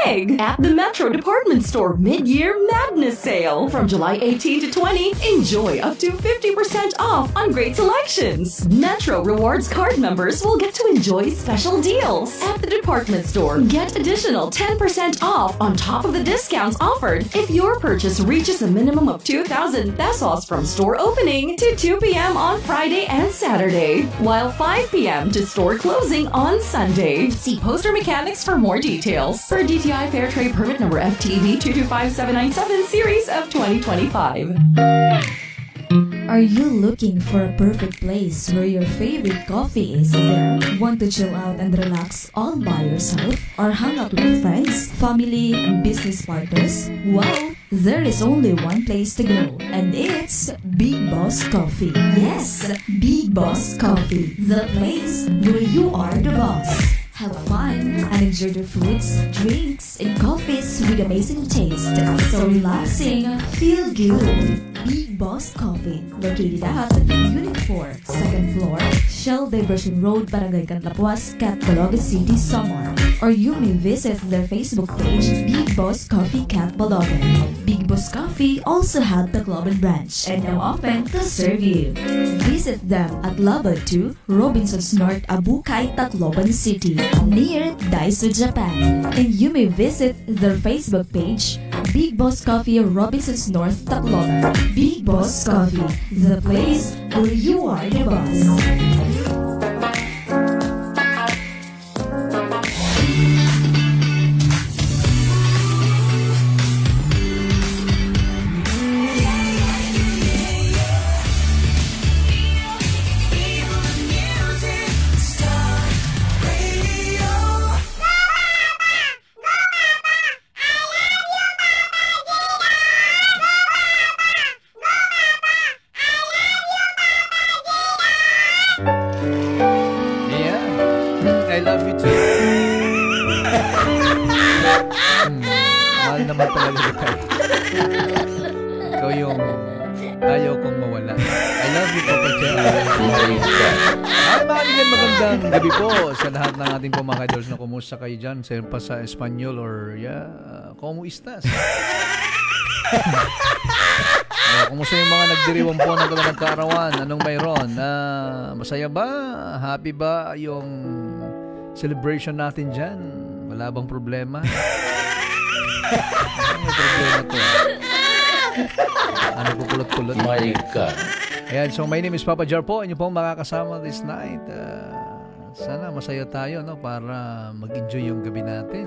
big at the Metro Department Store Mid-Year Madness Sale. From July 18 to 20, enjoy up to 50% off on great selections. Metro Rewards card members will get to enjoy special deals. At the department store, get additional 10% off on top of the discounts offered if your purchase reaches a minimum of 2,000 pesos from store opening to 2 p.m. on Friday and Saturday, while 5 p.m. to store closing on Sunday. See Poster Mechanics for more details. For DTI Fair Trade Permit number FTV 225797 series of 2025. Are you looking for a perfect place where your favorite coffee is there? Want to chill out and relax all by yourself? Or hang out with friends, family, and business partners? Well, there is only one place to go, and it's Big Boss Coffee. Yes, Big Boss Coffee, the place where you are the boss. Have fun and enjoy the foods, drinks, and coffees with amazing taste. So relaxing, feel good. Big Boss Coffee, located at Unit 4, 2nd floor, Shell Diversion Road, Barangay Cantlapuas, Catbalogan City, Samar. Or you may visit their Facebook page, Big Boss Coffee Catbalogan. Big Boss Coffee also had the Tacloban branch and now open to serve you. Visit them at Laban 2, Robinsons North, Abukay, Tacloban City, near Daiso, Japan. And you may visit their Facebook page, Big Boss Coffee, Robinsons North, Tacloban. Big Boss Coffee, the place where you are the boss. Gabi po sa lahat ng ating po mga idols na kumusta kayo dyan, pa sa Espanyol or ¿cómo estás? Kumusta yung mga nagdiriwang po ng kaarawan? Anong mayroon? Masaya ba? Happy ba yung celebration natin dyan? Wala bang problema? Ano problema to? Ano pupulot-pulot? My God. Ayan, so my name is Papa Jar po. Inyo pong makakasama this night. Sana masaya tayo, no, para mag-enjoy yung gabi natin.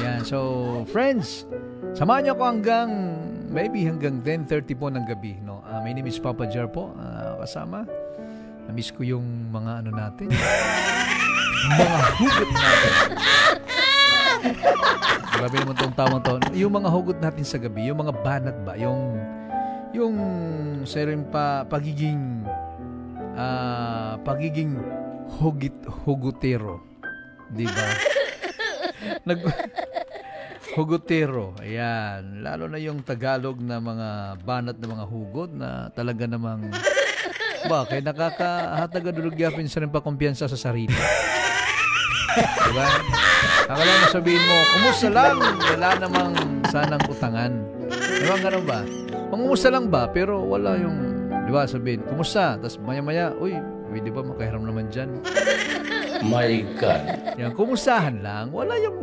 Yan. So, friends, samahan niyo ako hanggang 10:30 po ng gabi, no. My name is Papa Jar po. Kasama. Na-miss ko yung mga ano natin. Mga hugot natin. Grabe naman tong tamang taon. Yung mga hugot natin sa gabi, yung mga banat ba, yung pagiging hugutero, di ba? Hugutero, ayan. Lalo na yung Tagalog na mga banat na mga hugot na talaga namang kaya nakakahatag-adurugyapin sa rin pa kumpiyansa sa sarili. Diba? Akala mo sabihin mo, kumusta lang? Wala namang sanang utangan. Diba ganun ba? Kumusta lang ba? Pero wala yung, diba, sabihin, kumusta? Tapos maya-maya, uy, di ba makahiram naman dyan? My God. Yan, kumustahan lang. Wala yung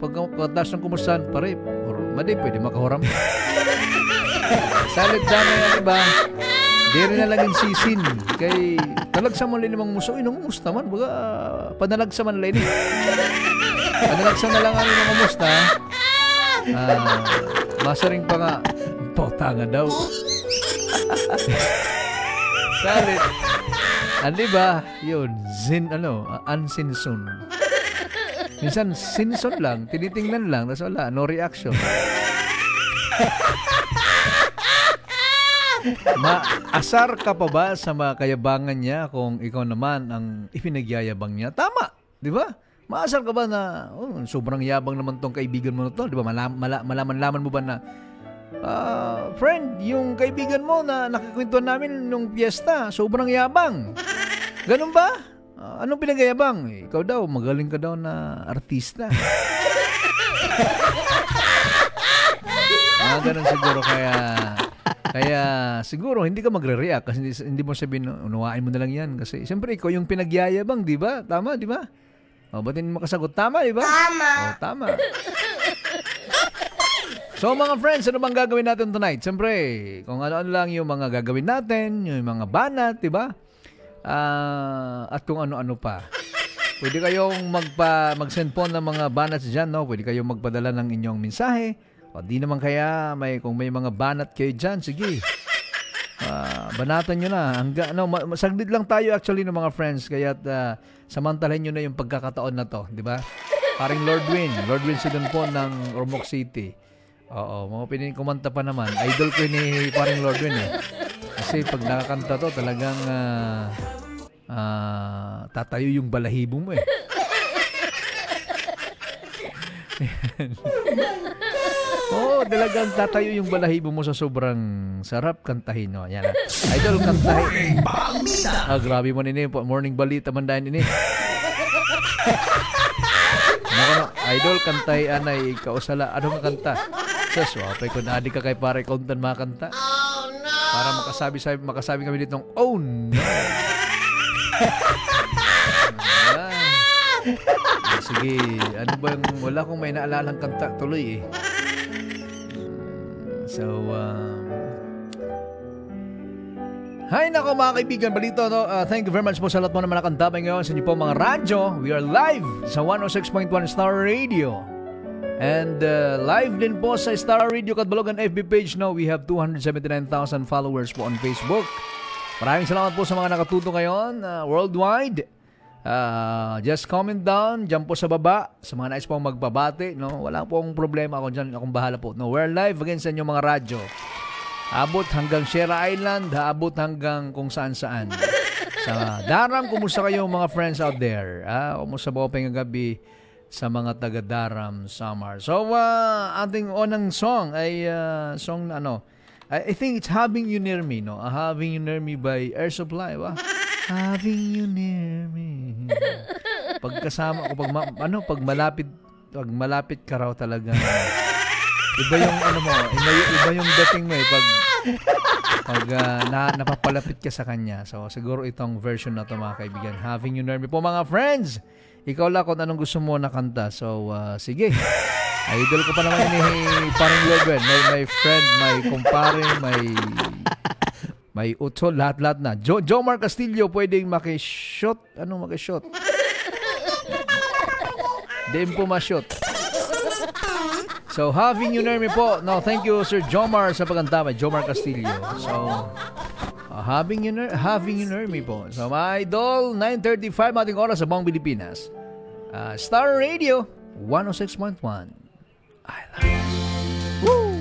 pagkataas ng kumustahan, pare, or madi, pwede makahiram. Salit dami yan, diba? Di rin na lang yung sisin. Kay talagsa mo lang namang muso. Nung kumusta man, baga, panalagsa man lang. Panalagsa na lang nung kumusta. Masaring pa nga, potanga daw. Salit. Di ba? Yun, unsinson. Minsan, sinson lang, tinitingnan lang, tapos wala, no reaction. Maasar ka pa ba sa mga kayabangan niya kung ikaw naman ang ipinagyayabang niya? Tama, di ba? Maasar ka ba na, sobrang yabang naman tong kaibigan mo na to? Di ba? Malaman mo ba na, friend, yung kaibigan mo na nakikwentuhan namin nung piyesta, sobrang yabang. Ganun ba? Anong pinagayabang? Ikaw daw, magaling ka daw na artista. Mga ganun siguro kaya siguro hindi ka magre-react kasi hindi mo sabihin, unawain mo na lang yan. Kasi siyempre ikaw yung pinagyayabang, di ba? Tama, di ba? O, ba't hindi mo makasagot? Tama, di ba? Tama. O, tama. So mga friends, ano bang gagawin natin tonight? Siyempre, kung ano-ano lang yung mga gagawin natin, yung mga banat, di ba? At kung ano-ano pa. Pwede kayong mag-send po ng mga banats dyan, no? Pwede kayong magpadala ng inyong mensahe. O di naman kaya, kung may mga banat kayo dyan, sige. Banatan nyo na. Saglit lang tayo actually ng mga friends. Kaya samantalahin nyo na yung pagkakataon na to. Di ba? Paring Lord Win si Don po ng Ormoc City. Oo, mga kumanta pa naman. Idol ko ni paring Lord Win eh. Kasi pag nakakanta to, talagang tatayo yung balahibo mo eh. Oo, talagang tatayo yung balahibo mo sa sobrang sarap kantahin. No? Yan na. Idol, kantahin. Grabe mo nini. Morning balita mandahin nini. Idol, kantay anay kausala. Ano nga kanta? Sus, wapay ko na ka kay pare kauntan makanta. Oh, no! Para makasabi kami ditong, oh, no! Sige, ano ba yung, wala kong may naalalang kanta tuloy eh. Hi nako mga kaibigan, balito no? Thank you very much po sa lahat mo naman nakantabay ngayon sa inyo po mga radyo. We are live sa 106.1 Star Radio. And live din po sa Star Radio Katbalogan FB page. No? We have 279,000 followers po on Facebook. Maraming salamat po sa mga nakatuto ngayon worldwide. Just comment down dyan po sa baba. Sa mga nais pong magbabati, no? Wala pong problema ako dyan. Akong bahala po. No? We're live again sa inyong mga radyo. Abot hanggang Sierra Island, abot hanggang kung saan-saan. Sa Daram, kumusta kayo mga friends out there? Kumusta ba po ngayong gabi sa mga taga-Daram, Samar? So, ating unang song ay song na ano, I think it's Having You Near Me, no? Having You Near Me by Air Supply, ba? Having You Near Me. Pagkasama ko, pag malapit ka raw talaga. Iba yung ano mo, iba yung dating mo eh pag napapalapit ka sa kanya. So siguro itong version na to mga kaibigan, Having You Near Me po mga friends. Ikaw lang kung anong gusto mo na kanta. So sige. Idol ko pa naman ni parang Logan, may friend, may kumpare, may utol, lahat na. Jomar Castillo pwedeng maki-shot. Anong maki-shot? Din po ma-shot. So, Having You Near Me po. No, thank you, Sir Jomar, sa pagkanta. Jomar Castillo. So, Having You Near Me po. So, my idol, 9:35 ating oras sa buong Pilipinas. Star Radio, 106.1. I love you. Woo!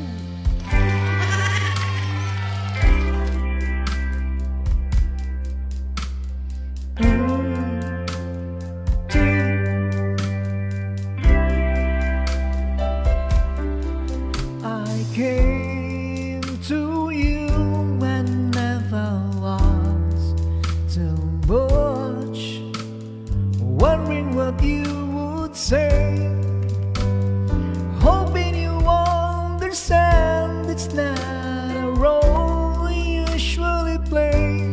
Came to you and never lost too much, wondering what you would say, hoping you understand it's not a role you usually play.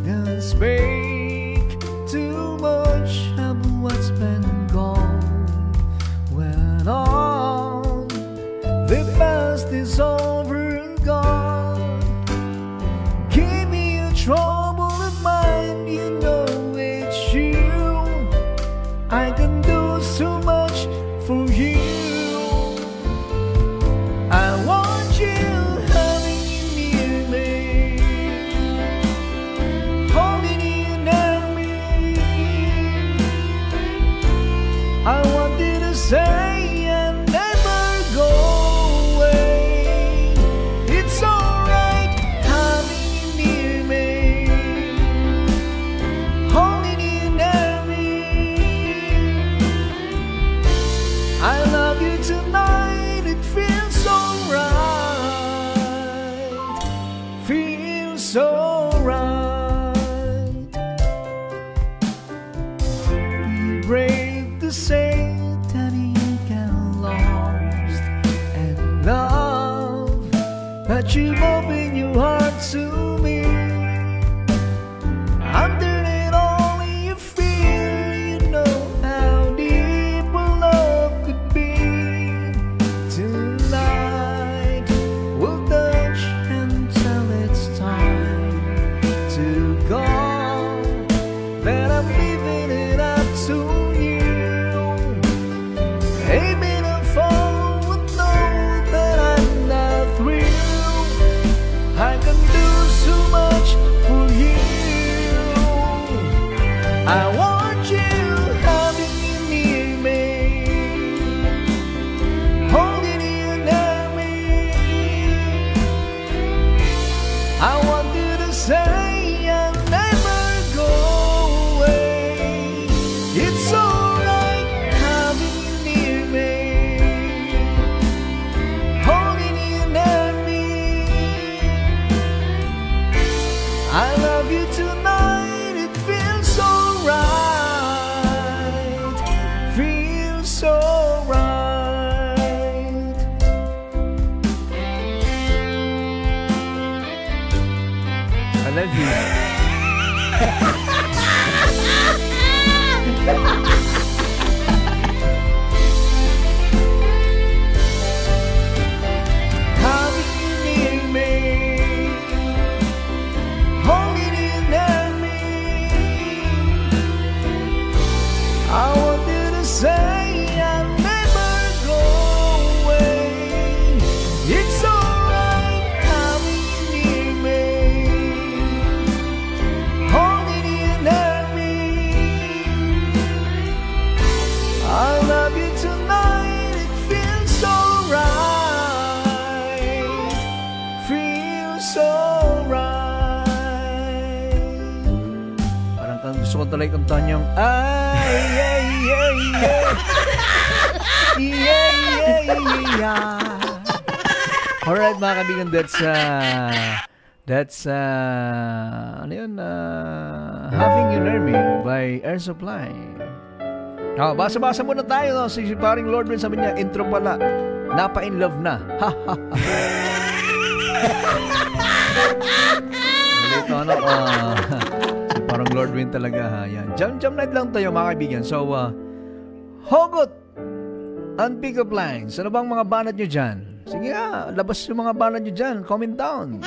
Don't speak too much of what's been gone. When on the past is over and gone, give me a troubled mind, you know it's you. I can do so much for you. I want you, having you near me, holding you I want you having you near me, holding you near me. I want you to say I'll never go away. It's alright having you near me, holding you near me. I love you tonight, it feels so right, feels so right. I love you. Having you near me, holding you near me. I want you to say I'll never go away. It's alright having you near me, holding you near me. I love you tonight, it feels so right, feels so right. Parang gusto ko talaga kantahan yung ay, Yeah, yeah, yeah. Yeah, yeah, yeah. Alright mga kaibigan, that's ano yun, Having You Near Me by Air Supply. Basa-basa muna tayo, no? Si paring Lord Win sabi niya, intro pala, napa-in love na. Ha, ha, ha. Malito, ano, si parang Lord Win talaga, ha. Yan. Jam night lang tayo mga kaibigan. So, Hugot and pick-up lines. Ano bang mga banat nyo dyan? Sige nga, labas yung mga banat nyo dyan. Comment down.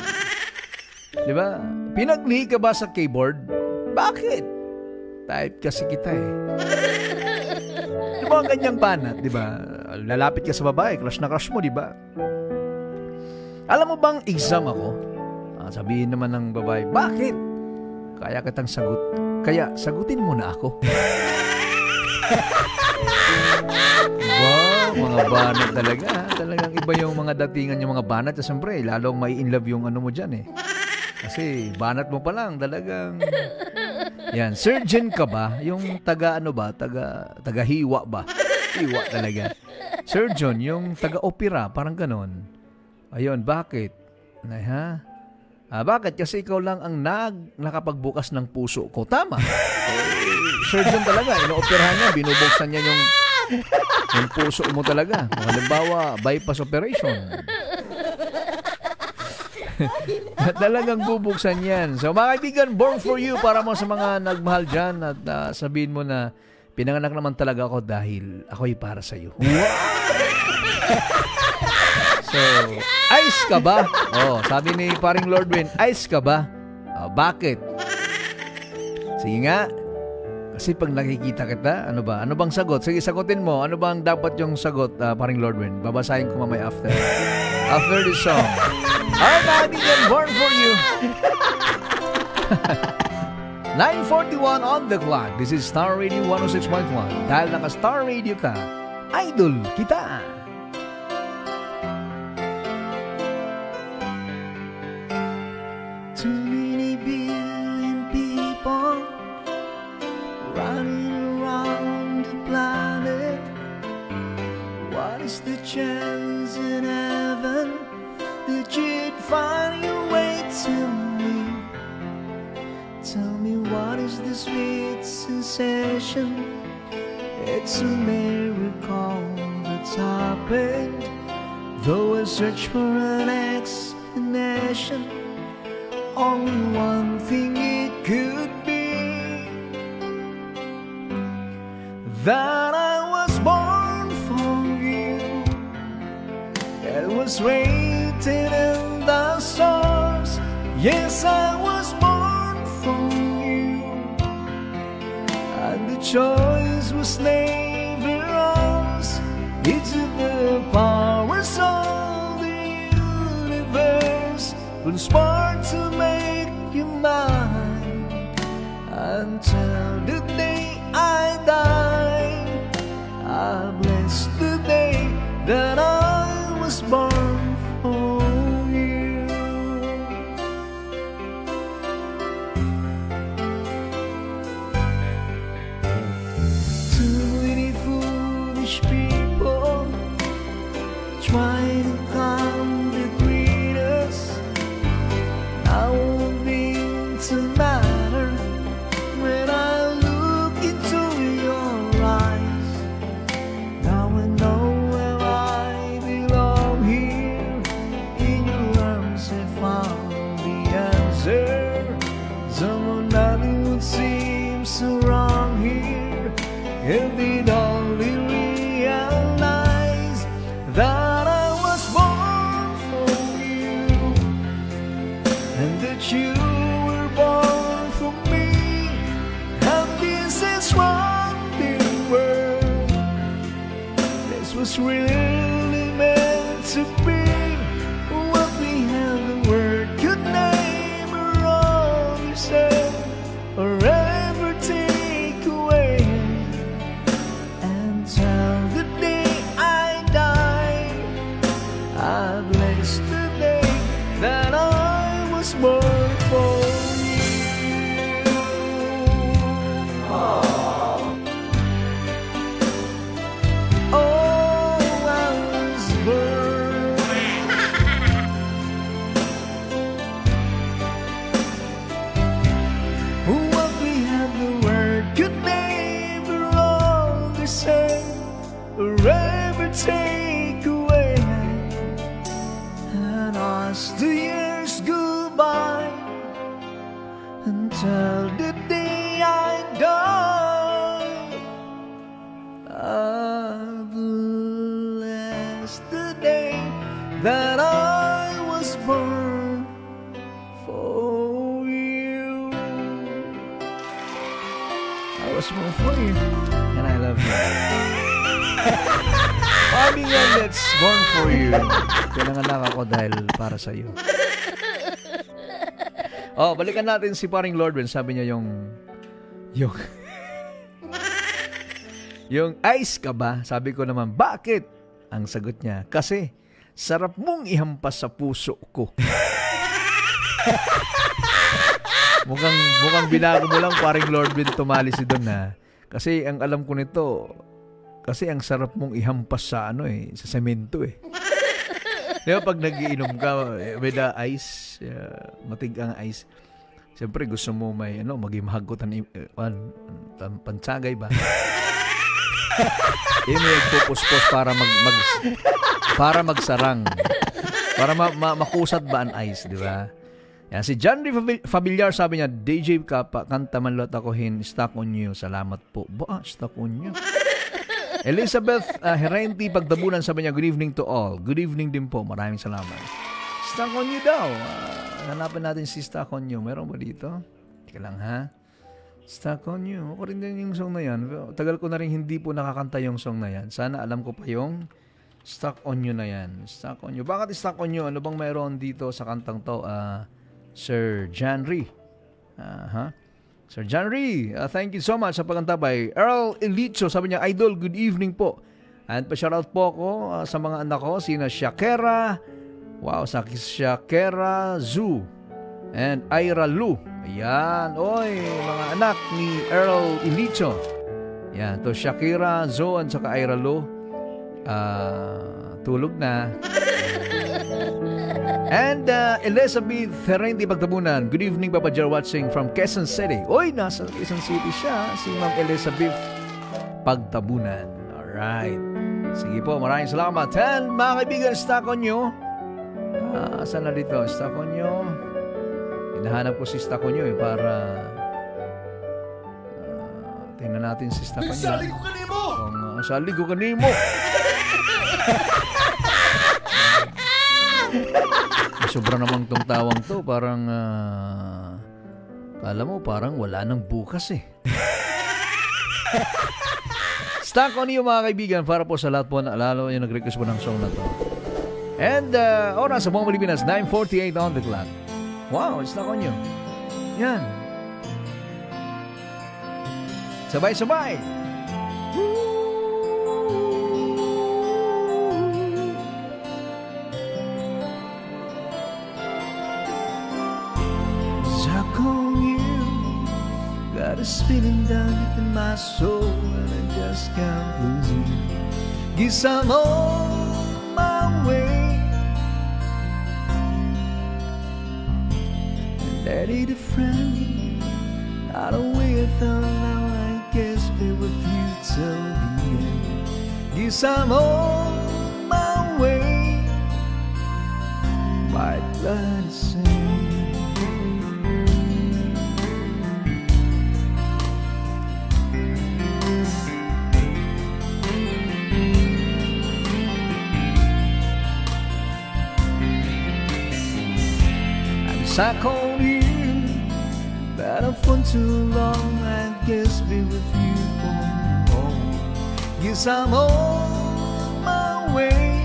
Diba? Pinaglihi ka ba sa keyboard? Bakit? Type kasi kita eh. Diba ang ganyang banat, diba? Lalapit ka sa babae, crush na crush mo, diba? Alam mo bang exam ako? Sabihin naman ng babae, bakit? Kaya kitang sagot. Kaya sagutin mo na ako. Wow, mga banat talaga. Talagang iba yung mga datingan yung mga banat. Siyempre, lalong may in love yung ano mo dyan eh. Kasi banat mo pa lang, talagang... Yan, surgeon ka ba? Yung taga ano ba? Taga hiwa ba? Hiwa talaga. Surgeon, yung taga-opera, parang ganon. Ayun, bakit? Ay, ha? Bakit? Kasi ikaw lang ang nakapagbukas ng puso ko. Tama. Surgeon talaga. Ino-operahan niya, binubuksan niya yung puso mo talaga. Kung halimbawa, bypass operation. Talagang bubuksan yan. So mga kaibigan, born for you para mo sa mga nagmahal dyan at sabihin mo na pinanganak naman talaga ako dahil ako'y para sa'yo. Wow! So, ice ka ba? Oh, sabi ni paring Lord Win, ice ka ba? Bakit? Sige nga. Kasi pag nakikita kita, ano ba? Ano bang sagot? Sige, sagutin mo. Ano bang dapat yung sagot, paring Lord Win? Babasahin ko mamaya after this song. Alright, mga kaibigan, born for you. 9:41 on the clock. This is Star Radio 106.1. Dahil naka-Star Radio ka, idol kita. Too many billion people running around the planet. What is the chance in heaven that you'd find your way to me? Tell me, what is the sweet sensation? It's a miracle that's happened. Though I search for an explanation, only one thing it could be, that I was born for you. It was written in the stars. Yes, I was born for you, and the choice was never ours. It's the powers of the universe conspired to make you mine. until the day I die. I bless the day that I was born for you. Too many foolish people try to come between us. I won't be to matter when I look into your eyes. Now I know where I belong here. In your arms I found the answer. Someone nothing would seem so wrong here if they'd only realize that I was born for you, and that you were born for me, and this is what the world, this was really meant to be. What we have, the word could never only say or ever take away. Until the day I die, I bless the day that I was born for you. Oh, I was born. What we have, the word could never understand or ever take away. And as the years go by, until the day I die, I bless the day that I was born for you. I was born for you, and I love you. Mami nga, that's born for you. Pinanganak ako dahil para sa iyo. Oh, balikan natin si paring Lordwin. Sabi niya yung ice ka ba? Sabi ko naman, bakit? Ang sagot niya, kasi sarap mong ihampas sa puso ko. mukhang binago mo lang paring Lordwin tumali si Don na. Kasi ang alam ko nito, kasi ang sarap mong ihampas sa sa semento eh. Di ba pag nagiinom ka with the ice, matigang ice, siyempre gusto mo may maging mahagotan pansagay ba? Yun yung pupuspos para magsarang. Para makusat ba ang ice, di ba? Yan, si John D. Familiar sabi niya, DJ Kapa, kanta man lot ako stuck on you. Salamat po. Stuck on you. Elizabeth Herenti Pagdabunan sabi niya, good evening to all. Good evening din po. Maraming salamat. Stuck on you daw. Hanapin natin si Stuck on you. Meron ba dito? Tika lang ha. Stuck on you. Ako rin din yung song na yan. Tagal ko na rin hindi po nakakanta yung song na yan. Sana alam ko pa yung Stuck on you na yan. Stuck on you. Bakit stuck on you? Ano bang meron dito sa kantang to? Sir Janry. Sir Janry, thank you so much sa pagkantabay. Earl Elicho, sabi niya, Idol, good evening po. And pa-shoutout po ako sa mga anak ko, sina Shakera, Shakera Zoo, and Ira Lu. Ayan, oy, mga anak ni Earl Elicho. Ayan, to Shakira, Zoo, and saka Ira Lu. Tulog na. And Elizabeth Ferrendi Pagtabunan, good evening Papa Jer, watching from Quezon City. Oy, nasa Quezon City siya, si Ma'am Elizabeth Pagtabunan. Alright. Sige po, maraming salamat. And mga kaibigan, stuck on you. Saan na dito? Stuck on you. Hinahanap ko si stuck on you para tingnan natin si stuck on you. Salig ko kanimo! Salig ko kanimo! Sobra naman tong tawang to. Parang alam mo, parang wala nang bukas eh. Stuck on you mga kaibigan, para po sa lahat po na lalo yung nag-request po ng song na to. And oras sa buong Pilipinas, 9:48 on the clock. Wow, stuck on you. Yan. Sabay-sabay. Got a spinning down in my soul, and I just can't lose you. Guess I'm on my way. And daddy, the friend, out of way I thought, now I guess be with you till the end. Guess I'm on my way. My glad to say. Stuck on you, that I've fun too long. I guess be with you for more. Guess I'm on my way.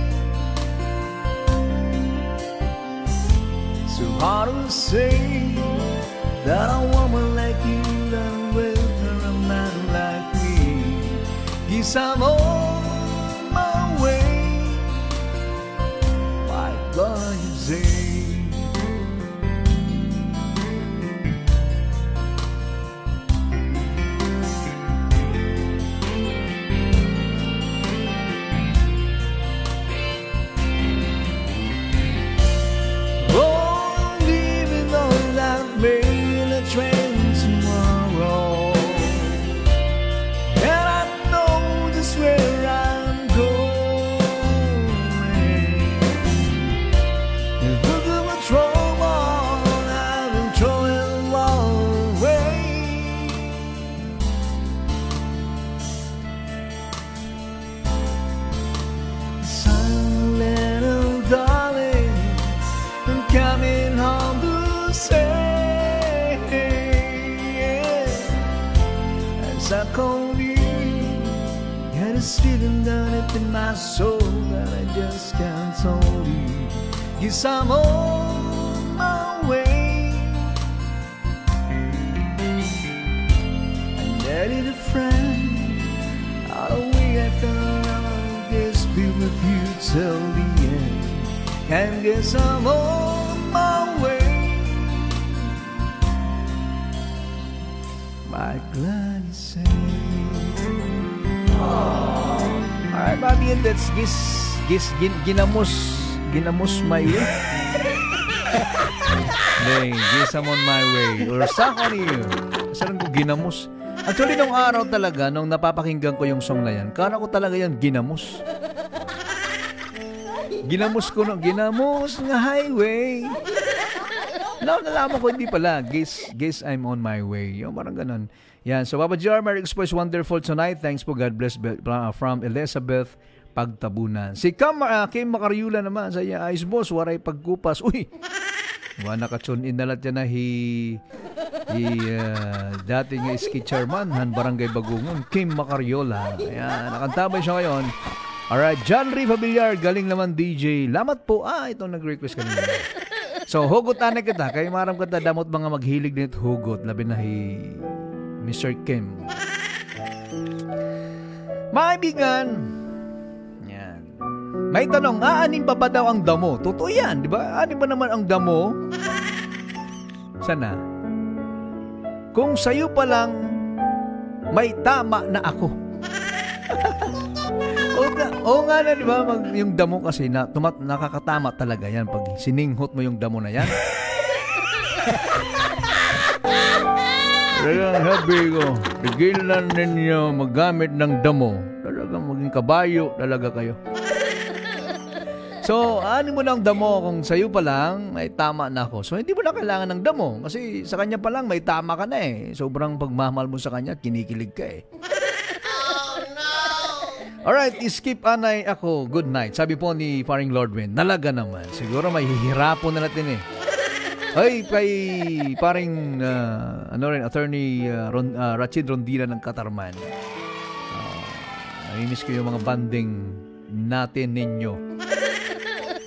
So hard to say that a woman like you done with her a man like me. Guess I'm on my way. My God, you say. In my soul that I just can't hold you. Guess I'm on my way. And daddy, the friend, out of way I found, I'll guess be with you till the end. And guess I'm on my way. My glad to say. Alright, Bobby, and let's ginamos my way. Guess I'm on my way. Or stuck on you. Saan ko ginamos? Actually, nung araw talaga, nung napapakinggan ko yung song na yan, kala ko talaga yan ginamos. Ginamos ko nung, ginamos nga highway. Nalaman ko, hindi pala. Guess I'm on my way. Yung parang ganun. Yan. So, Papa JR, Merry Expo is wonderful tonight. Thanks po. God bless. From Elizabeth Pagtabunan. Si Kim Macaryula naman sa iya, Ice Boss, waray pagkupas. Uy! Wala ka-tune in na lahat yan na dati nga ski chairman, Han Barangay Bagungon, Kim Macariola. Ayan. Nakantabay siya ngayon. Alright. John Riva Villar, galing naman DJ. Lamat po. Itong nag-request kanina. So, hugot na kita. Kaya maram kita damot mga maghilig nito hugot. Labi na Mr. Kim. Maibigan. Yan. May tanong, aanin pa ba daw ang damo? Totoo yan, di ba? Aanin ba naman ang damo? Sana? Kung sa'yo pa lang, may tama na ako. Oo nga na, di ba? Yung damo kasi, nakakatama talaga yan pag sininghot mo yung damo na yan. Talagang habi ko, tigilan ninyo magamit ng damo. Talagang maging kabayo talaga kayo. So, ano mo ng damo kung sa'yo pa lang, may tama na ako. So, hindi mo na kailangan ng damo. Kasi sa kanya pa lang, may tama ka na eh. Sobrang pagmamahal mo sa kanya, kinikilig ka eh. Oh, no! Alright, skip anay ako. Good night. Sabi po ni Paring Lordwin, nalaga naman. Siguro may hihirapon na natin eh. Ay, kay paring attorney Rachid Rondina ng Katarman. Namiss ko yung mga banding natin ninyo.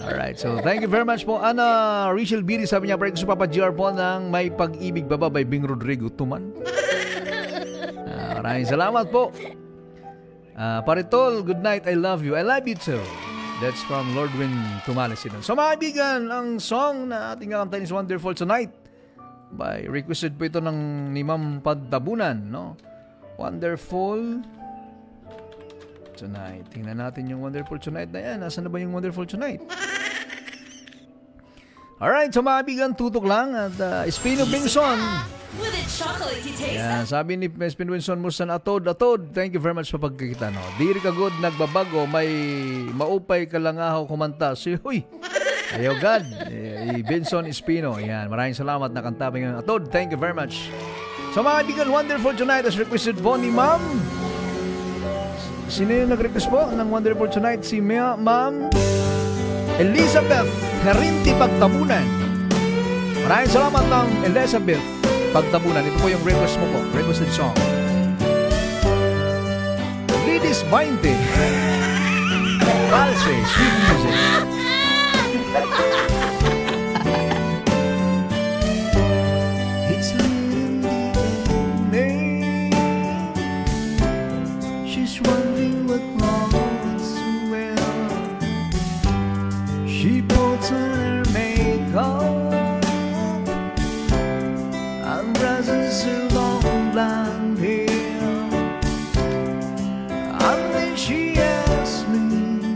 Alright, so thank you very much po. Ana Rachel Biri, sabi niya, sa Papa GR po ng May Pag-ibig Baba by Bing Rodrigo Tuman. Maraming salamat po. Paritol, good night, I love you. I love you too. That's from Lord Win Tumalisinan. So mga kaibigan, ang song na ating kakantahin is Wonderful Tonight. Requested po ito ni Ma'am Padtabunan, no? Wonderful Tonight. Tingnan natin yung Wonderful Tonight na yan. Nasaan na ba yung Wonderful Tonight? Alright, so mga kaibigan, tutok lang. At Espino Bingson. With a chocolatey taste. Yan, sabi ni Espino Bingson, Musan Atod. Thank you very much sa pagkikita. No? Diri ka good, nagbabago, may maupay ka lang ako kumanta. So, huy, ayaw God. Bingson Espino. Yan, maraming salamat na kantabi ng Atod. Thank you very much. So mga kaibigan, Wonderful Tonight as requested po ni Ma'am. Sino yung nag-request po ng Wonderful Tonight? Si Ma'am Elizabeth Herinti Pagtabunan. Maraming salamat ng Elizabeth Pagtabunan. Ito po yung request mo po. Requested song. Lidis 20. Valse, sweet music. It's in the evening. She's wondering what wrongs well. She puts on her makeup and brushes her long blonde hair, and then she asks me,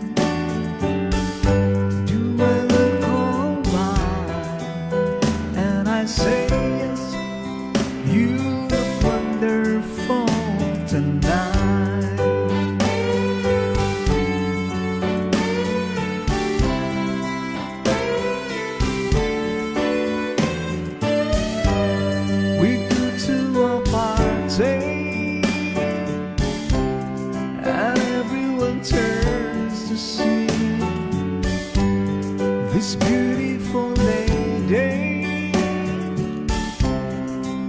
do I look alright? And I say yes, you look wonderful tonight. And everyone turns to see this beautiful lady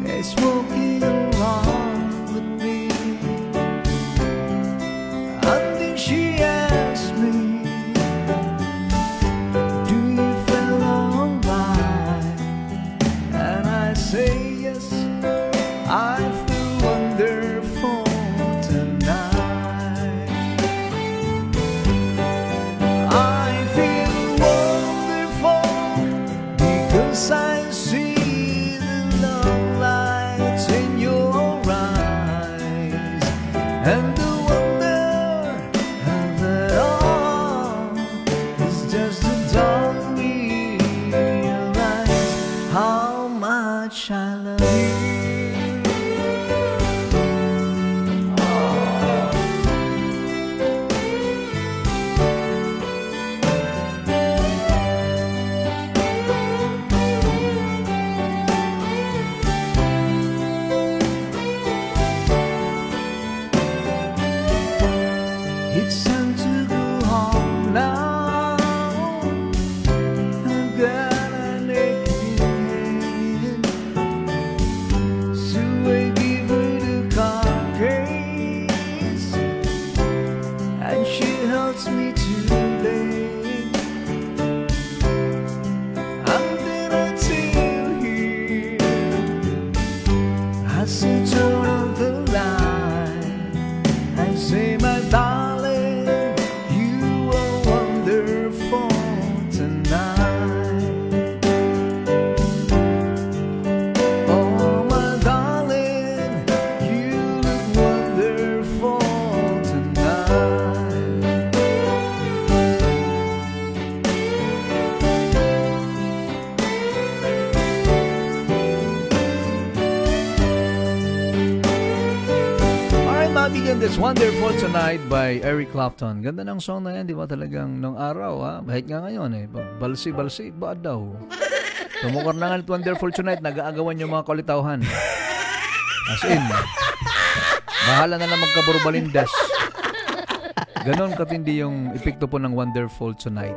is walking along with me. And then she asks me, do you feel alright? And I say yes, I feel wonderful tonight. I feel wonderful because I see the love lights in your eyes, and the wonder of it all is just a dawn realize how much I love you. It's time to go home now. I've got an aching head, so I give her the card case, and she helps me to bed. And then I tell her, I say turn on the light, I say my darling, you are wonderful tonight. Oh my darling, you look wonderful tonight. Alright mga kaibigan, that's Wonderful Tonight by Eric Clapton. Ganda ng song na yan, di ba talagang nung araw ha? Bahit nga ngayon eh, balsi-balsi ba daw? Tumukar na nga at Wonderful Tonight, nag-aagawan yung mga kulitauhan. As in, bahala na lang magkaburbalindas. Ganon katindi yung epekto po ng Wonderful Tonight.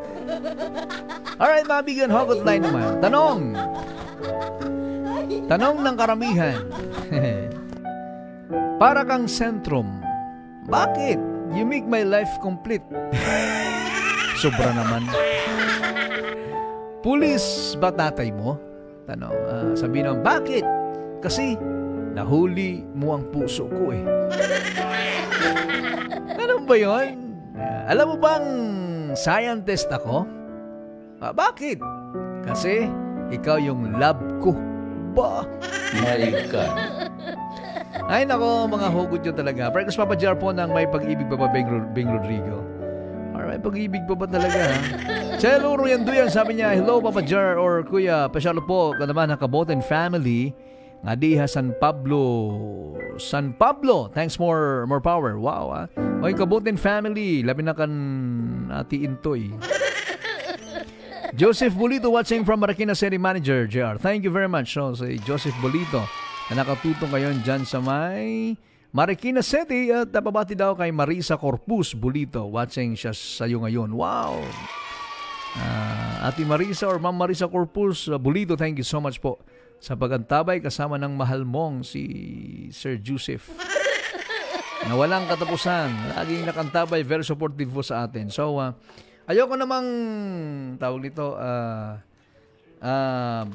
Alright mga kaibigan, hugot line naman. Tanong ng karamihan. Para kang sentrum. Bakit? You make my life complete. Sobra naman. Pulis ba tatay mo? Tanong. Sabi naman, bakit? Kasi Nahuli mo ang puso ko eh. Ano ba yun? Alam mo bang scientist ako? Bakit? Kasi ikaw yung love ko. Ba? My God. Ay nako, mga hugot nyo talaga. Perkos Papa Jar po ng May Pag-ibig pa ba Beng Rodrigo? May pag-ibig pa ba talaga? Chelo Ruyanduyan sabi niya, hello Papa Jar or Kuya, pasyalo po ka naman ang Kaboten family nga diha San Pablo, thanks more power. Wow Oy Kaboten family, labi na kan ati Intoy. Joseph Bolito watching from Marikina City Manager JR, thank you very much. So si Joseph Bolito na nakatutong ngayon dyan sa may Marikina City at napabati daw kay Marisa Corpus Bolito, watching siya sa iyo ngayon. Wow. Ate Marisa or Ma'am Marisa Corpus Bolito, thank you so much po sa pagantabay kasama ng mahal mong si Sir Joseph na walang katapusan, laging nakantabay, very supportive po sa atin. So ayoko namang tawag nito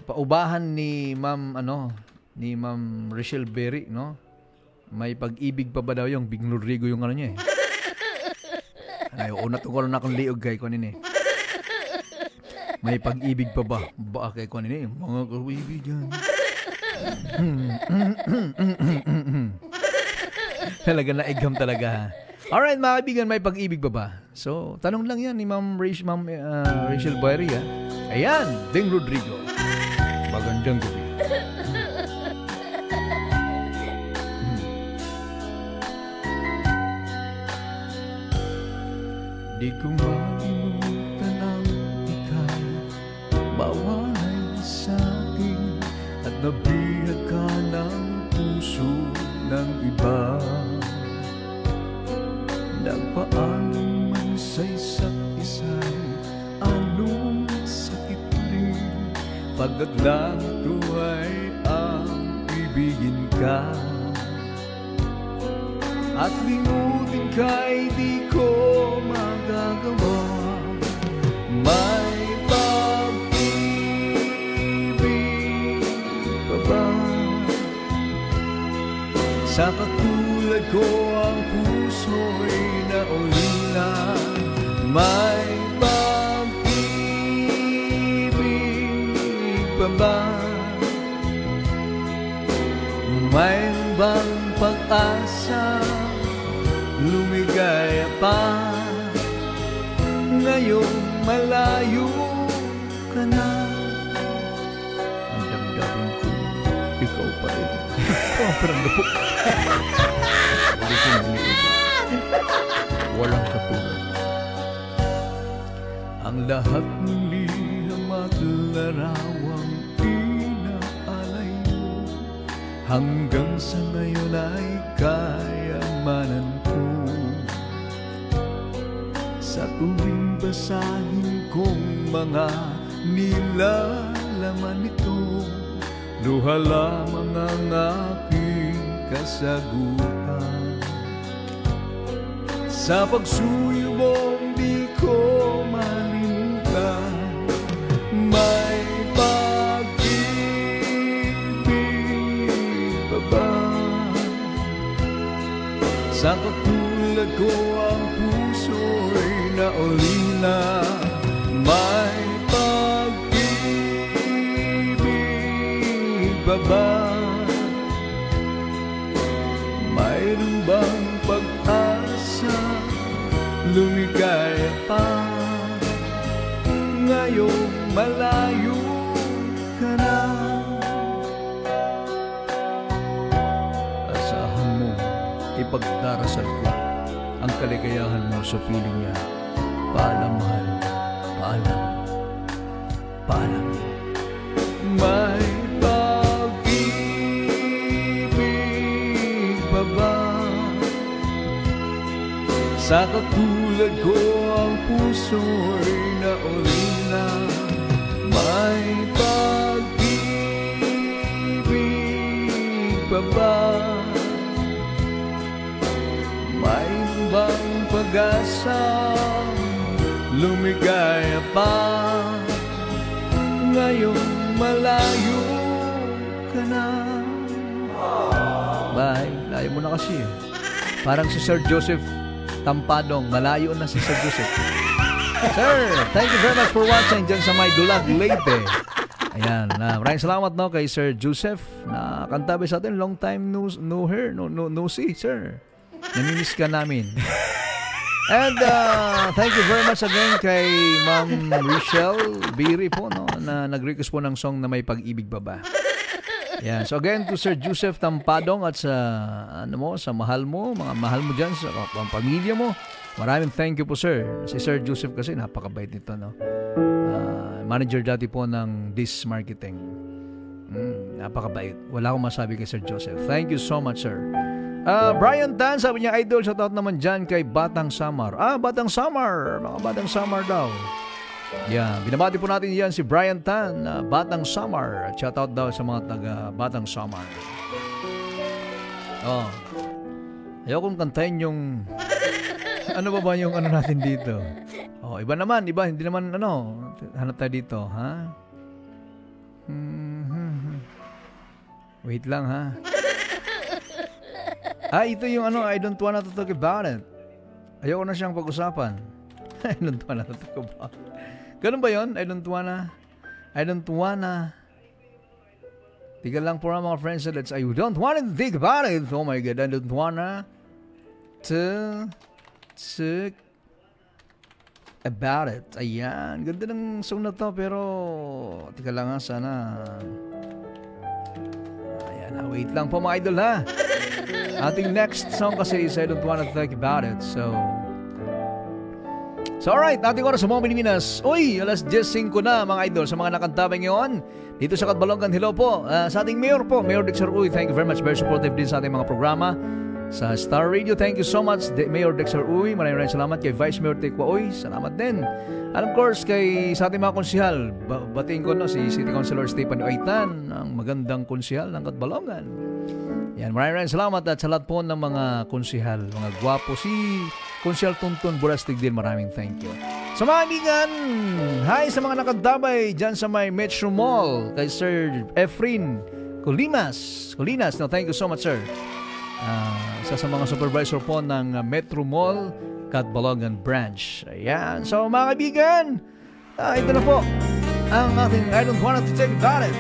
paubahan ni Ma'am Rachel Berry, no? May pag-ibig pa ba daw yung Bing Rodrigo yung ano niya eh. Ay, una tungkol na akong liog kay kunin eh. May pag-ibig pa ba? Ba kay kunin eh. Mga kaibigan. Talaga na igam talaga. Alright mga kaibigan, may pag-ibig pa ba? So, tanong lang yan ni Ma'am Rachel Berry ha. Ayan, Bing Rodrigo. Magandang gabi. Di ko malimutan ang ika'y bawalay sa akin at nabihag ka ng puso ng iba. Nagpaalam man sa isa't isa'y anong sakit pa rin pagkat lang ito ay ang ibigin ka. At lingutin ka'y di ko magagawa. May pag-ibig pa ba? Sa katulad ko ang puso'y naulila. May pag-ibig pa ba? Mayroon bang pag-asa? Lumigaya pa ngayong malayo ka na. Ang damdamin ko, ikaw pa rin. Parang dapo. Walang katulad. Ang lahat ng liham at larawang inaalay mo hanggang sa ngayon ay kayamanan ko. Sa tuwing basahin kong mga nilalaman nito, luha lamang ang aking kasagutan. Sa pagsuyo mong di ko malimutan, may pag-ibig pa ba? Sa katulad ko ang puso'y naulila. May pag-ibig pa ba? Mayroon bang pag-asa? Lumigaya pa ngayong malayo ka na. Asahan mo, ipagdarasal ko ang kaligayahan mo sa piling niya. Paalam, mahal. Paalam. Paalam. May pag-ibig pa ba? Sa katulad ko ang puso'y naulila. May pag-ibig pa ba? May bang pag-asa? Lumigaya pa ngayong malayo ka na. Layo mo na kasi eh. Parang si Sir Joseph Tampadong. Malayo na si Sir Joseph. Sir, thank you very much for watching dyan sa may Dulag, Leyte. Ayan, maraming salamat no kay Sir Joseph na kantabi sa atin. Long time no see, sir. Namimiss ka namin. And thank you very much again kay Ma'am Richelle Biri po no, na nag-request po ng song na may pag-ibig baba. Yeah, so again to Sir Joseph Tampadong at sa sa mahal mo, mga mahal mo diyan sa pamilya mo. Maraming thank you po sir. Si Sir Joseph kasi napakabait nito no. Manager dati po ng This Marketing. Napakabait. Wala akong masabi kay Sir Joseph. Thank you so much sir. Brian Tan, sabi niya idol, shoutout naman dyan kay Batang Samar. Batang Samar. Mga Batang Samar daw. Yeah, binabati po natin yan si Brian Tan, Batang Samar. Shoutout daw sa mga taga Batang Samar. Ayokong kantahin yung ano ba yung ano natin dito? Iba naman, hindi naman hanap tayo dito, ha? Wait lang, ha? Ito yung I don't wanna talk about it. Ayoko na siyang pag-usapan. I don't wanna talk about it. Ganun ba yun? I don't wanna. Tiga lang po mga friends. I don't wanna think about it. Oh my God. I don't wanna to about it. Ayan. Ganda ng song na to. Pero tiga lang nga sana. Ayan. Wait lang po mga idol ha. Ating next song kasi is I don't wanna think about it. So alright, ating oras sa mga Pilipinas. Uy, alas 10:05 na mga idol sa mga nakantabay ngayon. Dito sa Katbalongan, hello po. Sa ating mayor po, Mayor Dexter Uy, thank you very much. Very supportive din sa ating mga programa. Sa Star Radio, thank you so much, Mayor Dexter Uy. Maraming salamat kay Vice Mayor Tekwa Uy. Salamat din. And of course, sa ating mga konsihal, batiin ko si City Councilor Stephen Oitan, ang magandang konsihal ng Katbalongan. Yan, maraming salamat at sa lahat po ng mga konsihal, mga gwapo. Si Konsihal Tuntun Burastig din, maraming thank you. Sa mga kaibigan, hi sa mga nakadabay dyan sa may Metro Mall, kay Sir Efrin Colinas. No, thank you so much, sir. Isa sa mga supervisor po ng Metro Mall, Katbalongan Branch. Ayan. So, mga kaibigan, ito na po ang ating I don't wanna to take about it.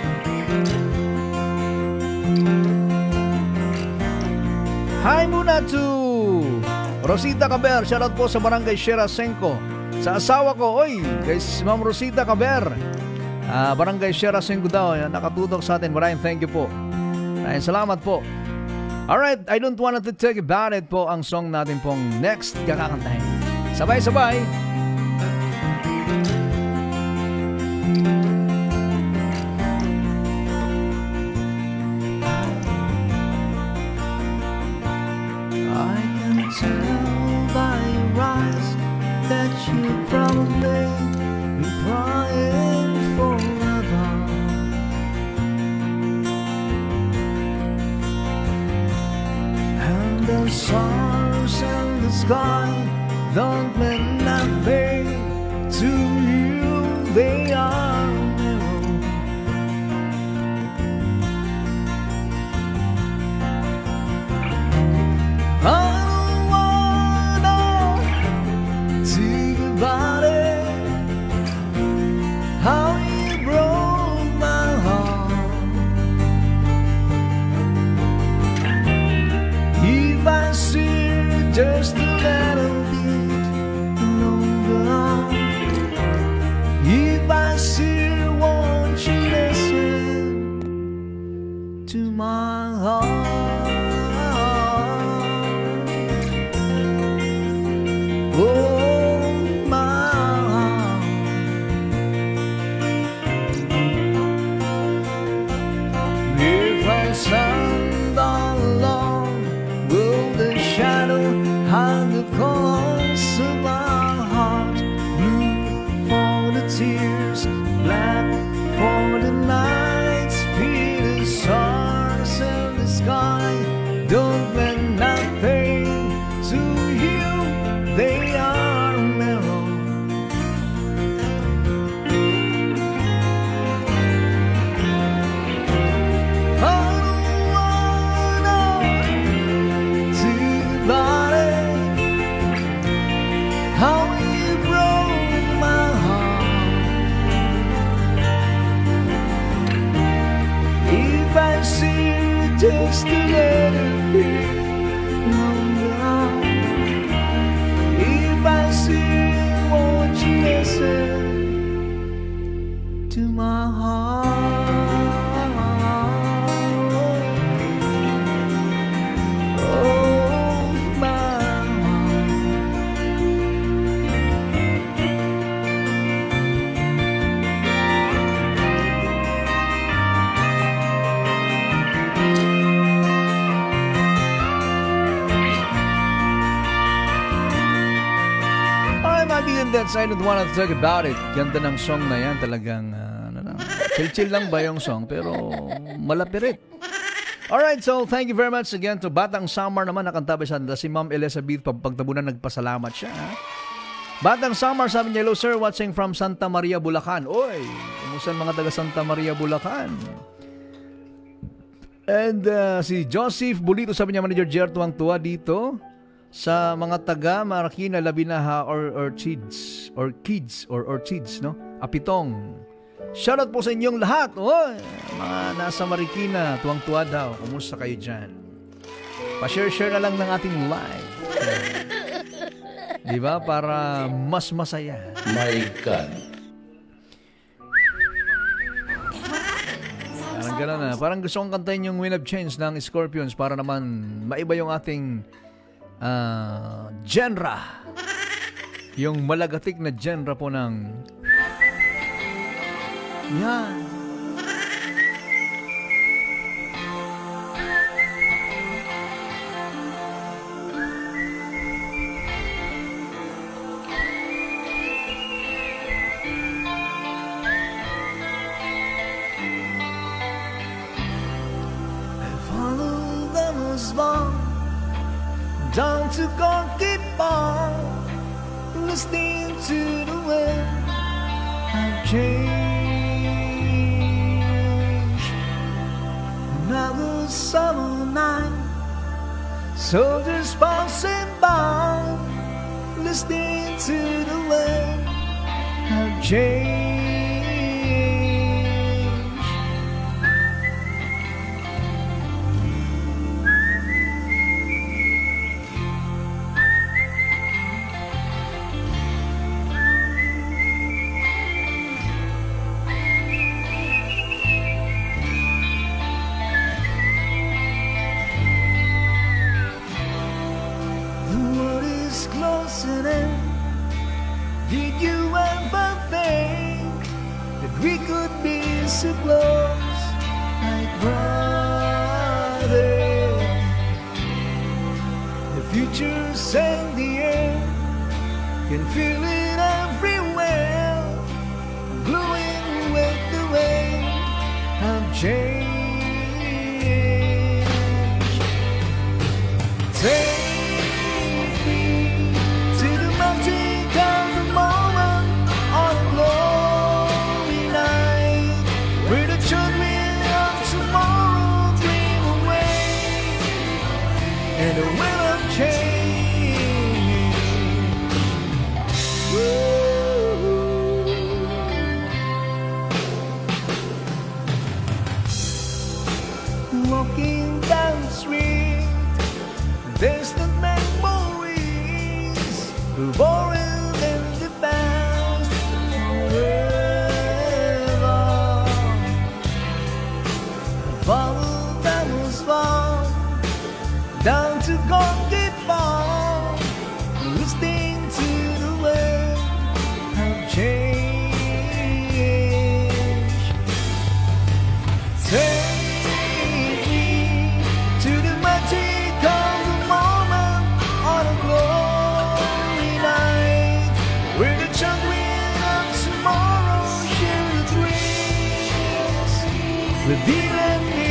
Hi muna to Rosita Caber, shoutout po sa Barangay Sierra Senco. Sa asawa ko, kay Ma'am Rosita Caber, Barangay Sierra Senco daw, nakatutok sa atin. Maraming thank you po. Maraming salamat po. Alright, I don't want to talk about it po ang song natin pong next kakakantahin. Sabay-sabay. You probably be crying forever. And the stars in the sky don't mean nothing to you. They are narrow. About it, how you broke my heart. If I see just a little bit That's I Don't Wanna Talk About It. Ganda ng song na yan. Talagang, chill-chill lang ba yung song? Pero malapirit. Alright, so thank you very much again to Batang Samar naman nakantabi sa si Ma'am Elizabeth. Pagtabunan, nagpasalamat siya. Ha? Batang Samar, sabi niya, hello sir, watching from Santa Maria, Bulacan. Oy, kumusta mga taga Santa Maria, Bulacan? And si Joseph Bulito, sabi niya, Manager Jer, tuwang-tuwa dito sa mga taga Marikina, Labinaha, or Orchids, no? Apitong. Shoutout po sa inyong lahat. Oy, mga nasa Marikina, tuwang-tuwa daw. Kumusta kayo dyan? Pa-share-share na lang ng ating live. Diba? Para mas masaya. My God. Parang gano'n na. Parang gusto kong kantayin yung Wind of Change ng Scorpions para naman maiba yung ating genre. Yung malagatik na genre po ng yan. Follow them as long down to Gorky Bar, listening to the wind. I've changed. Another summer night, soldiers passing by, listening to the wind. I've changed. Did you ever think that we could be so close like brothers? The future's in the air, can feel it everywhere, glowing with the wind of change. Take me to the mountain of the moment on a glory night, where the children of tomorrow dream away, and the wind of change. Walking down the street, distant memories, boring in the past forever. Follow that was far down to Gorky Bar, listening to the wind of change. Take me to the magic of the moment on a glory night, where the children of tomorrow share the dreams with you and me.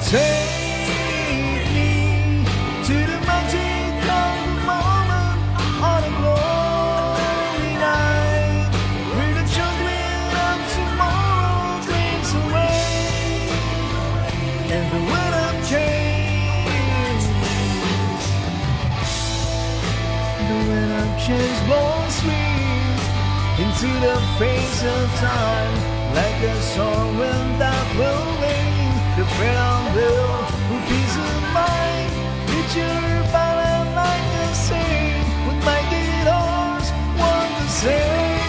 Take me to the magic of the moment on a glory night, where the children of tomorrow dreams away, and the wind of change. The wind of change blows sweet into the face of time, like a song when that will ring. The prayer will peace of mind. Picture by and like the same, with my guitars want to sing.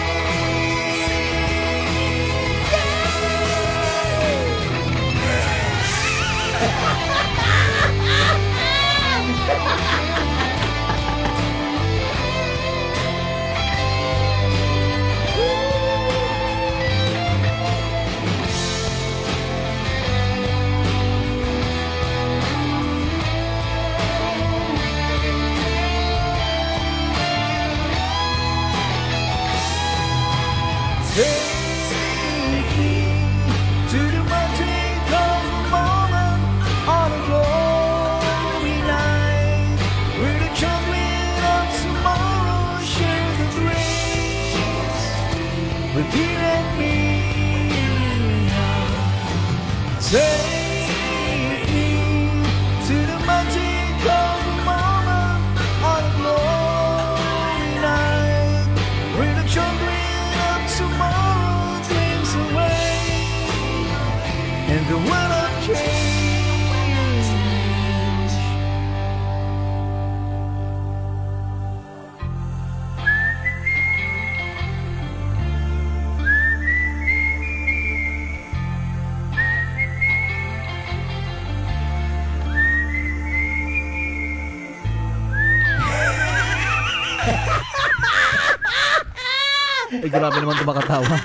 Ay, grabe naman ito makatawa.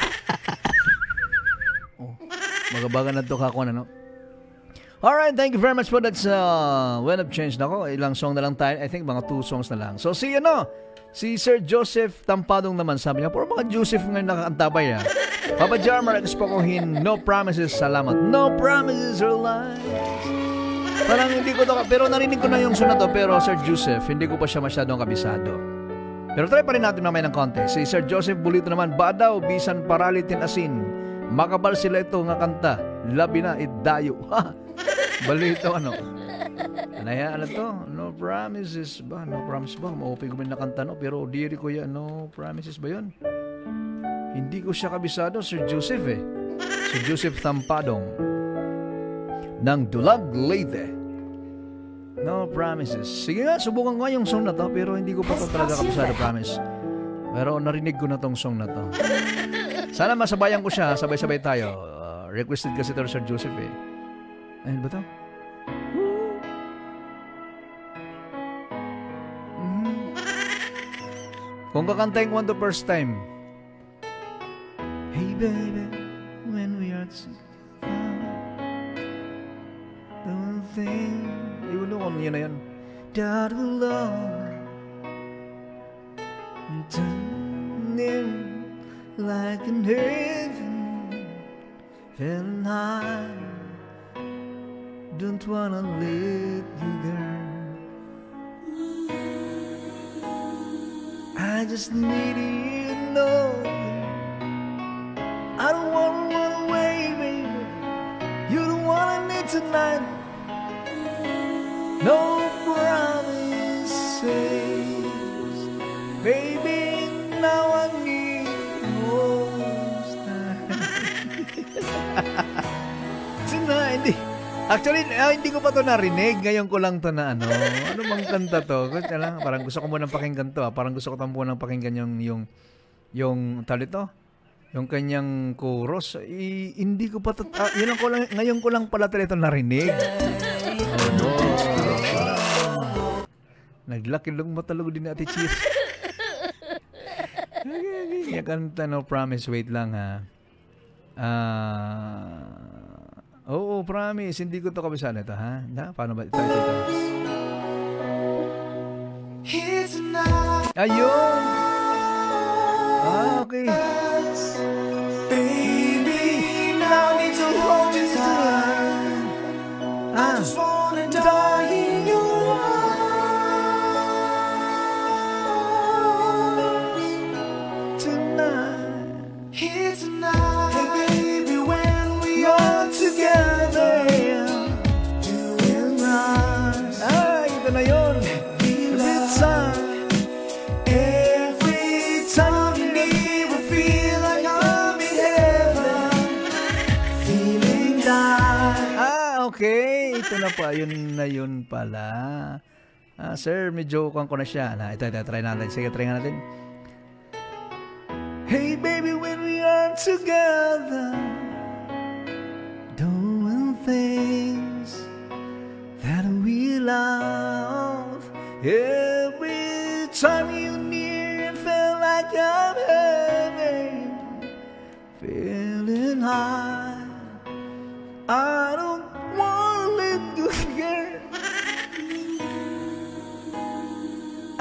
Oh, magabagan na ito kakuan, ano? Alright, thank you very much po. That's When I've Changed. Nako, ilang song na lang tayo. I think mga 2 songs na lang. So, si Sir Joseph Tampadong naman, sabi niya, puro mga Joseph ngayon nakakantabay. Papa Jarmar, nagsipakuhin, no promises, salamat. No promises are lies. Parang hindi ko to, pero narinig ko na yung sunod to, pero Sir Joseph, hindi ko pa siya masyadong kabisado. Pero try pa rin natin mamaya ng konti. Si Sir Joseph Bulito naman, badaw, bisan paralitin asin. Makabal sila ito nga kanta. Labi na, idayo. Balito, ano? Ano to? No promises ba? No promises ba? Maupig ko na kanta, no? Pero diri ko yan, no promises ba yun? Hindi ko siya kabisado, Sir Joseph Sir Joseph Tampadong ng Dulag, Leyte. No promises. Sige nga, subukan ko yung song na to, pero hindi ko pa ito talaga kabisado, promise. Pero narinig ko na tong song na to. Sana masabayan ko siya, sabay-sabay tayo. Requested kasi ito, Sir Joseph Ayun ba ito? Kung kakantayin ko the first time. Hey baby, when we are together, the one thing, iwan ko ano yun na yan. That will love turning like an heaven, feeling high. Don't wanna let you go. I just need you to know I don't wanna run away, baby. You don't wanna need tonight. No promises, baby. Now I need most tonight. Actually, hindi ko pa to narinig. Ngayon ko lang to na ano bang kanta to? Parang gusto ko munang pakinggan to. Parang gusto ko munang pakinggan yung tali to. Yung kanyang chorus. Hindi ko pa to, ngayon ko lang pala ito narinig. Naglaki-lung matalog din ni Ate Cheers. Yung kanta, no promise. Wait lang, ha. Oo, promise. Hindi ko to kabisado ito, ha? Paano ba? Ito. Ayun! Okay. Baby, now I need to hold you tight. I just wanna die in your arms tonight. Here tonight. Hey baby, when we are together, you and I. Ito na yun. Every time you need, we feel like I'm in heaven, feeling that. Okay. Ito na pa. Yun pala. Sir, medyo ko na siya. Ito, try natin. Sige, try natin. Hey baby, when we are together, doing things that we love. Every time you near, it felt like I'm heaven, feeling high. I don't wanna let you go.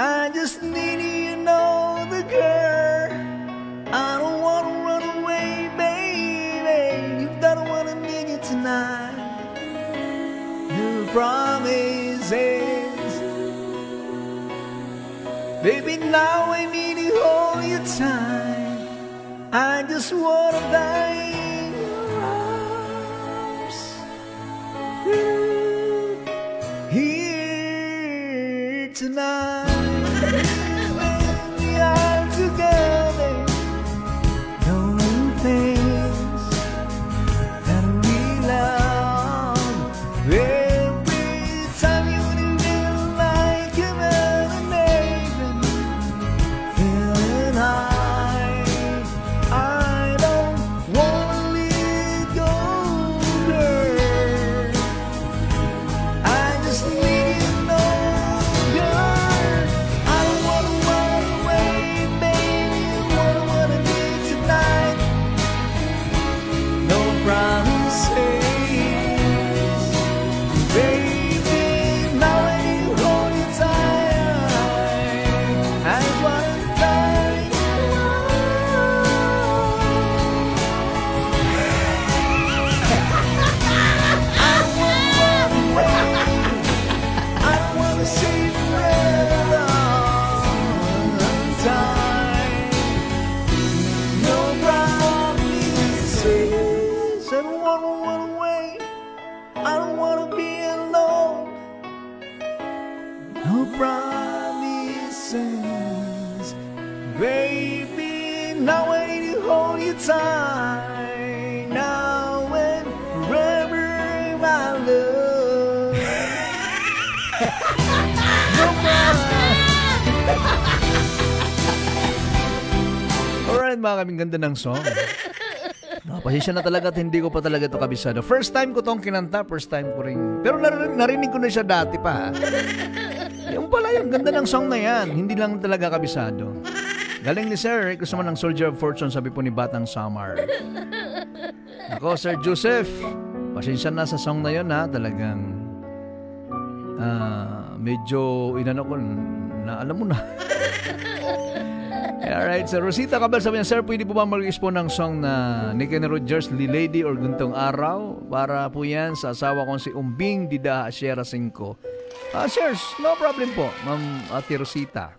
I just need you to know the girl. I don't wanna run away, baby. You don't wanna need you tonight. Your promises. Baby, now I need to hold you tight. I just wanna die in your arms. Here tonight. When we are together, doing things that we love. Every time you feel like you're feeling high, I don't wanna let go, girl. I just need you to know, girl. I don't wanna promises. Baby, now I need to hold you tight. Now and forever, my love. Alright mga kaming ganda ng song. Pasensya na talaga at hindi ko pa talaga ito kabisado. First time ko tong kinanta, first time ko rin. Pero narinig ko na siya dati pa. Yung pala yung ganda ng song na yan. Hindi lang talaga kabisado. Galing ni Sir, gusto mo ng Soldier of Fortune, sabi po ni Batang Samar. Ako, Sir Joseph, pasensya na sa song na yun ha. Talagang medyo inano ko na alam mo na. Alright, so Rosita Cabal sabi niya, Sir, pwede po ba mag-expose ng song na ni Kenny Rogers, Lady or Guntong Araw? Para po yan sa asawa kong si Umbing Dida Sierra 5. Sir, no problem po, Ma'am Ate Rosita.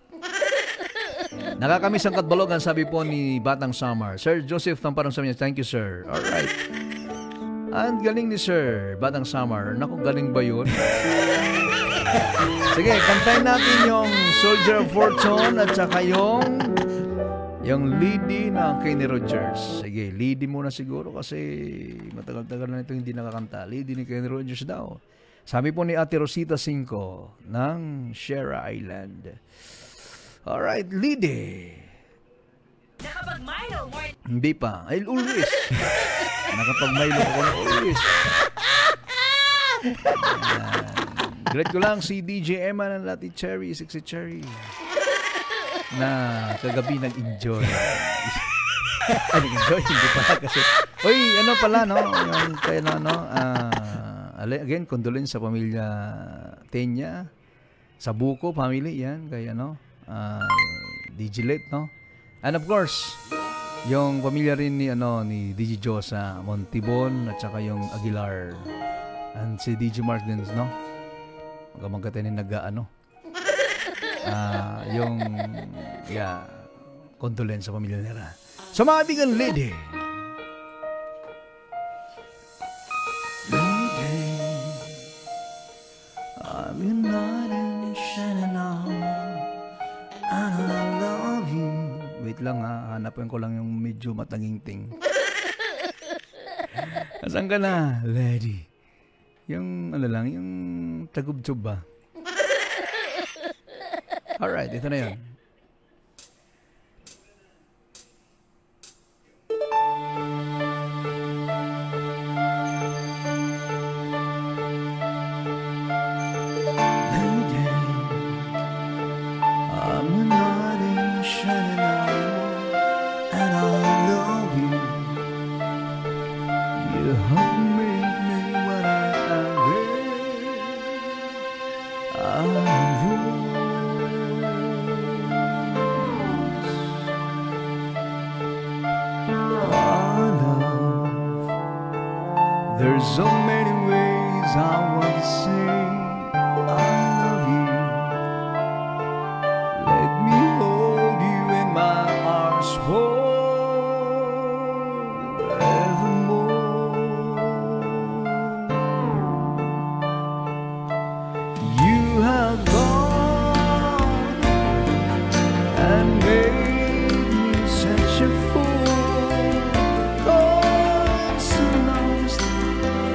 Nakakamiss ang katbalogan, sabi po ni Batang Summer. Sir Joseph Tamparang sabi niya, thank you, sir. Alright. And galing ni Sir Batang Summer. Naku, galing ba yun? Sige, kantayin natin yung Soldier of Fortune at saka yung Lady na Kenny Rogers. Sige, Lady muna siguro kasi matagal-tagal na ito hindi nakakanta. Lady ni Kenny Rogers daw. Sabi po ni Ate Rosita 5 ng Sierra Island. Alright, Lady. Nakapag-Milo more. Hindi pa. I'll always. Nakapag-Milo ako na always. Great ko lang si DJ Emma ng Lati Cherry, Sexy Cherry. Na kagabi nag-enjoy. Nag-enjoy, hindi pala kasi. Uy, ano pala, no? Yung kaya no? Again, condolence sa pamilya Tenya. Sa Buko, family, yan. Kaya, no? Digilet, no? And of course, yung pamilya rin ni, ni DJ Josa, Montibon, at saka yung Aguilar. And si DJ Martins, no? Magkatinin yung condolence sa pamilya nila. So mga kaibigan, Lady. I'm united, shining on, and I love you. Wait lang ha, hanapin ko lang yung medyo matanging-ting. Asan ka na, Lady? Yung yung tagubtub ba? Alright, ito na yun. There's so many ways I want to say I love you. Let me hold you in my arms forevermore. You have gone and made me such a fool. I'm so lost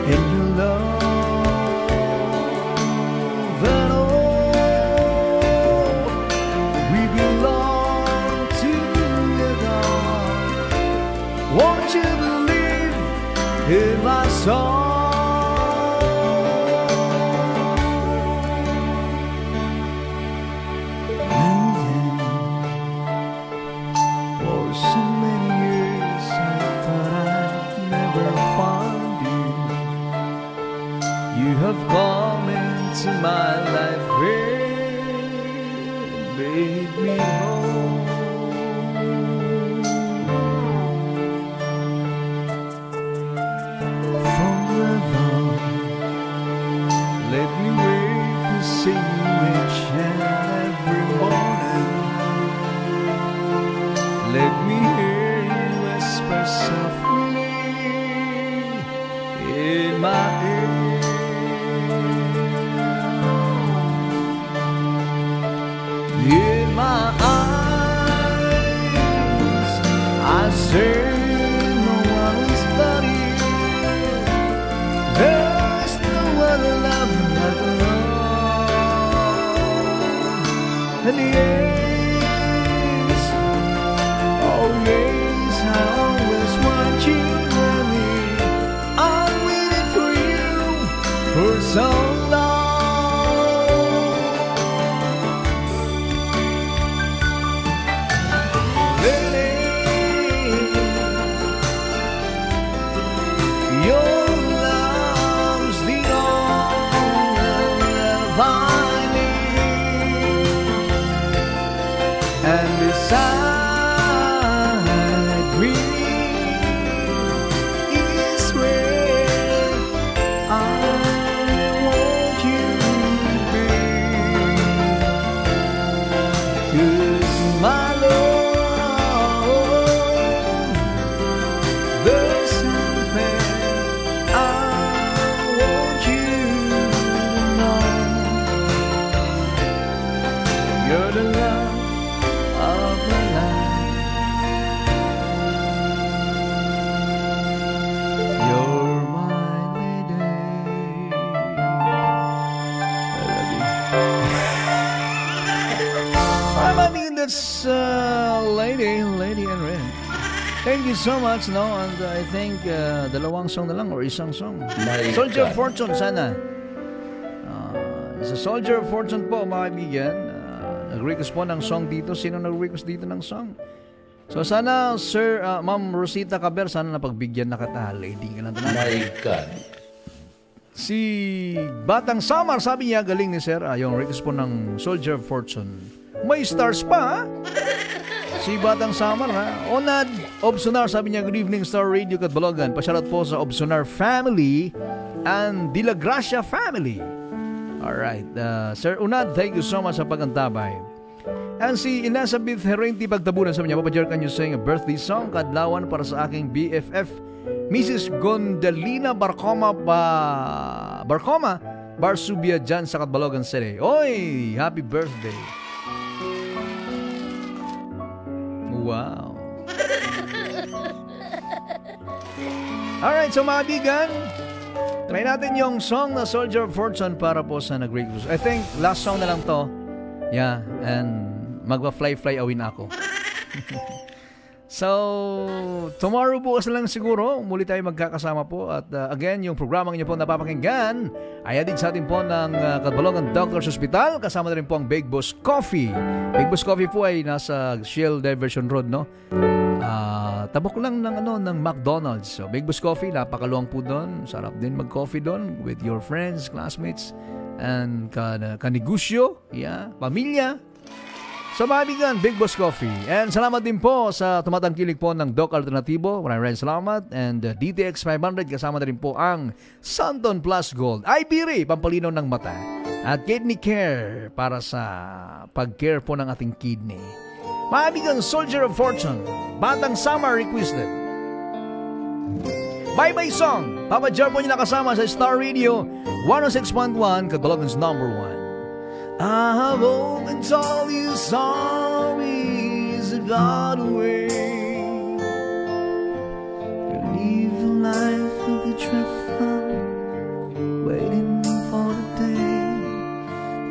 in your love and all we belong together. Won't you believe in my song? For so many years I thought I'd never find you. You have come into my life and made me whole. Forever, let me wake to see you each and every morning. Let me hear you whisper softly in my ear. and yes, oh yes, I always want you near me. I'm waiting for you for so long. Your love's the only love I need, and beside me is where I want you to be. 'Cause my love, there's something you're the love of my life. You're my lady. I love you. I mean, that's Lady and Red. Thank you so much, no? And I think dalawang song na lang or isang song. Soldier of Fortune, sana. Sa Soldier of Fortune po, mga kaibigan. Nag-request po ng song dito. Sino nag-request dito ng song? So sana, Sir, Ma'am Rosita Caber, sana napagbigyan na kita. Lady ka na doon. My God. Si Batang Samar, sabi niya, galing ni Sir. Yung request po ng Soldier of Fortune. May stars pa, ha? Si Batang Samar, ha? Onad Obsonar, sabi niya, good evening, Star Radio Katbalogan. Pasyarat po sa Obsonar family and De La Gracia family. Alright, Sir Unad, thank you so much sa pagantabay. And si Elizabeth Herenti Pagtabunan, sabi niya, Papa Jer, can you sing a birthday song? Kadlawan para sa aking BFF, Mrs. Gondalina Barcoma Barsubia dyan sa Katbalogan City. Oy, happy birthday. Wow. Alright, so mga bigan, try natin yung song na Soldier of Fortune para po sa nag-request. I think last song na lang to. Yeah, and magpa-fly away na ako. So, tomorrow bukas na lang siguro, muli tayo magkakasama po. At again, yung programang niyo po napapakinggan ay atin sa atin po ng Katbalogan Doctors Hospital. Kasama na rin po ang Big Boss Coffee. Big Boss Coffee po ay nasa Shell Diversion Road, no? Tabok lang ng McDonald's. So, Big Boss Coffee, napakaluwang po doon. Sarap din mag-coffee doon with your friends, classmates, and kanegosyo, yeah, pamilya. So mga kaibigan, Big Boss Coffee. And salamat din po sa tumatangkilik po ng Doc Alternativo. Maraming salamat. And DTX 500, kasama na rin po ang Santon Plus Gold. Ibiri, pampalinaw ng mata. At Kidney Care, para sa pag-care po ng ating kidney. Mga kaibigan, Soldier of Fortune, Batang Summer requested. Bye-bye song. Papa Jar po niyo nakasama sa Star Radio 106.1, Katbalogan's #1. I have often told you stories that got away. You live a life of a dreadful, waiting for the day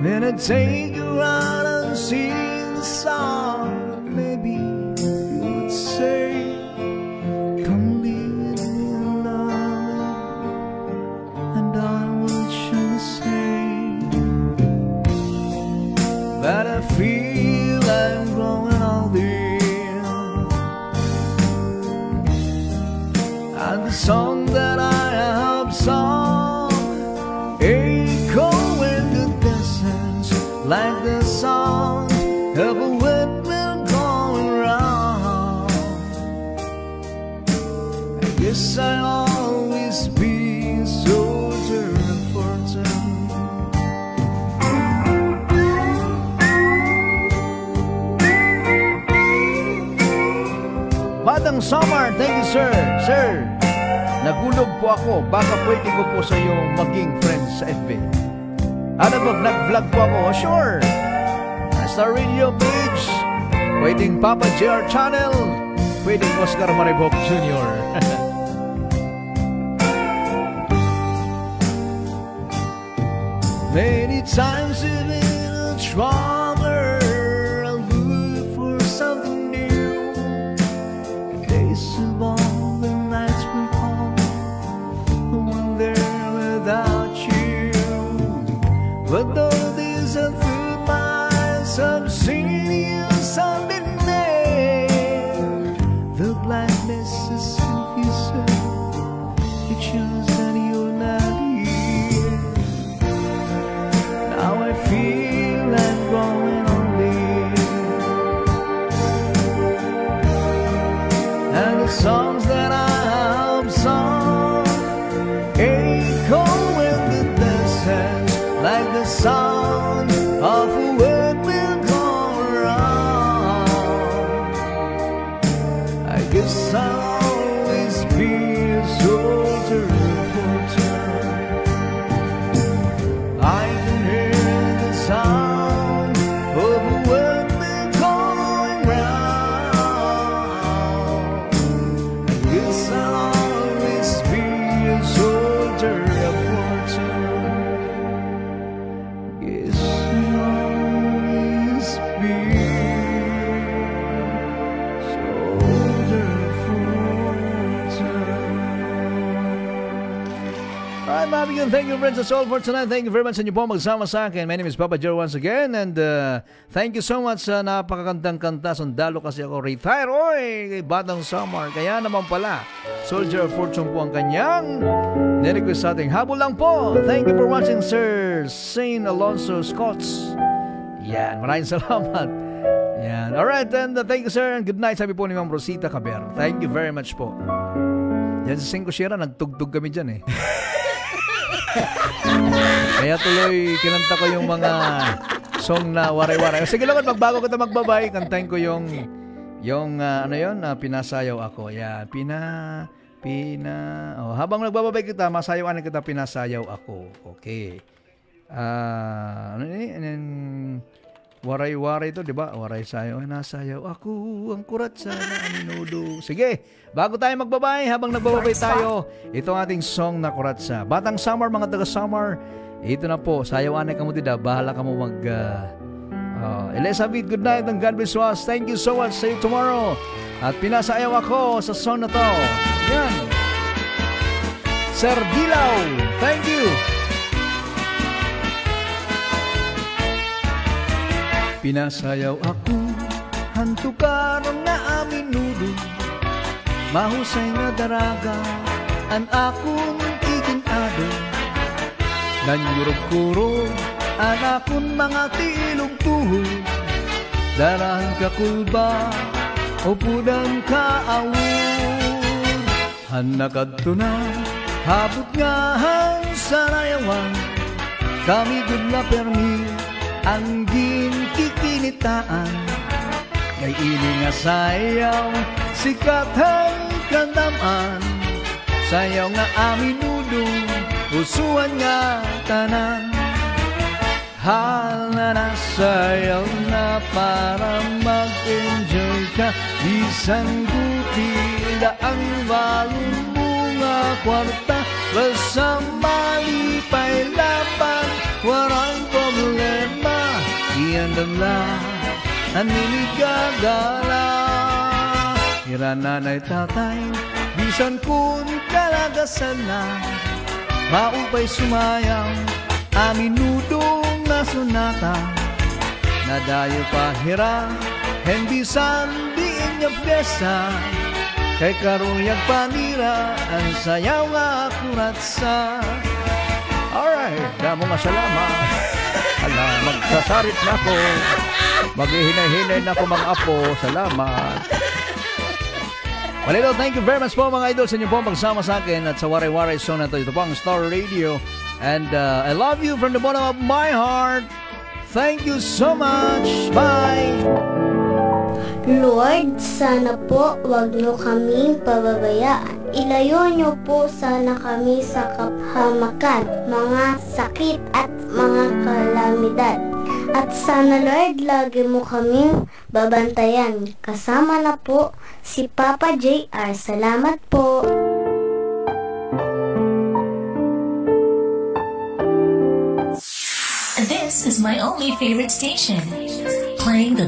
when I take you out and sing the song. Maybe you would say, come live in love, and I would surely say that I feel I'm growing older, and the song that I have sung echo in the distance like the sound of a windmill going round. I guess I'll always be a soldier of fortune. Batang Summer, thank you sir. Sir, nagulog po ako. Baka pwede ko po sa iyo maging friends sa FB. Ano ba, nag-vlog po ako? Sure. Star Radio page, pwedeng Papa JR Channel, pwedeng Oscar Maribok Jr. Many times you've been a trouble, But all these are through my eyes, I'm seeing you something there. The blackness is invisible, it shows that you're not here. Now I feel I'm going and the songs that I have sung echo in the distance like the sound of a windmill going round. I guess I'll always be a soldier for time. I can hear the sound of a windmill going round. Yes, I'll always be a soldier of fortune. Yes, I'll always be soldier of fortune. Alright, Mabigyan, thank you friends. That's all for tonight. Thank you very much sa inyo po magsama sa akin. My name is Papa Joe once again, and thank you so much sa napakagandang kanta. Sundalo kasi ako, retire. Oy, Batang Summer. Kaya naman pala, Soldier of Fortune po ang kanyang nirequest sa ating habol lang po. Thank you for watching, Sir Saint Alonso Scots. Yan, maraming salamat. Yan. Alright, and thank you, sir, and good night. Sabi po ni Ma'am Rosita Caber. Thank you very much po. Yan sa Cinco Sierra, nagtugtog kami dyan eh. Kaya tuloy kinanta ko yung mga song na waray-waray. Sige lang, magbago kita magbabay, kantahin ko yung ano yun, pinasayaw ako. Yeah, habang nagbababay kita, masayawan kita, pinasayaw ako. Okay. Ano yun? Waray-waray to, di ba? Waray sayaw, nasayaw ako, ang kuratsa na minudo. Sige, bago tayo magbabay, habang nagbababay tayo, ito ang ating song na kuratsa. Batang Summer, mga taga-Summer, ito na po, sayawan ka mo dida, bahala ka mo mag... Elizabeth, good night and God bless us. Thank you so much. See you tomorrow. At pinasayaw ako sa song na to. Yan. Sir Dilaw, thank you. Pinasayaw ako, hantukaron na aminudo, mahusay nga daraga, an akong iginado. Nanyurog-kurog, an akong mga tilog-tuhod, darahan ka kulba, o pudang kaawod. Hanakadto na, habot nga hang sarayawan, kami gud na permi, ang gintikinitaan, kay ini nga sayaw, sikat ang kandaman, sayaw nga aminudong, usuan nga tanan. Hala na sayaw na para mag-enjoy ka, bisan gutila ang balon bunga kwarta, basta malipay laban, warang problema, iyan damla, aninigagala. Hira nanay tatay, bisan kun kalagasan na, maupay sumayang, aminudong na sunata, nadayo pa hira, hendisan diin niya pyesa, kay karuyag panira, ang sayaw nga kuratsa. Alright, damo nga salamat. Ala, magsasarit na ako, maghihinay-hinay na ako mga apo. Salamat. Well, thank you very much po mga idol sa inyo po magsama sa akin at sa waray-waray song na ito. Ito po ang Star Radio. And I love you from the bottom of my heart. Thank you so much. Bye. Lord, sana po wag niyo kaming pababayaan. Ilayo niyo po sana kami sa kapahamakan, mga sakit at mga kalamidad. At sana Lord, lagi mo kaming babantayan. Kasama na po si Papa JR. Salamat po. This is my only favorite station, playing the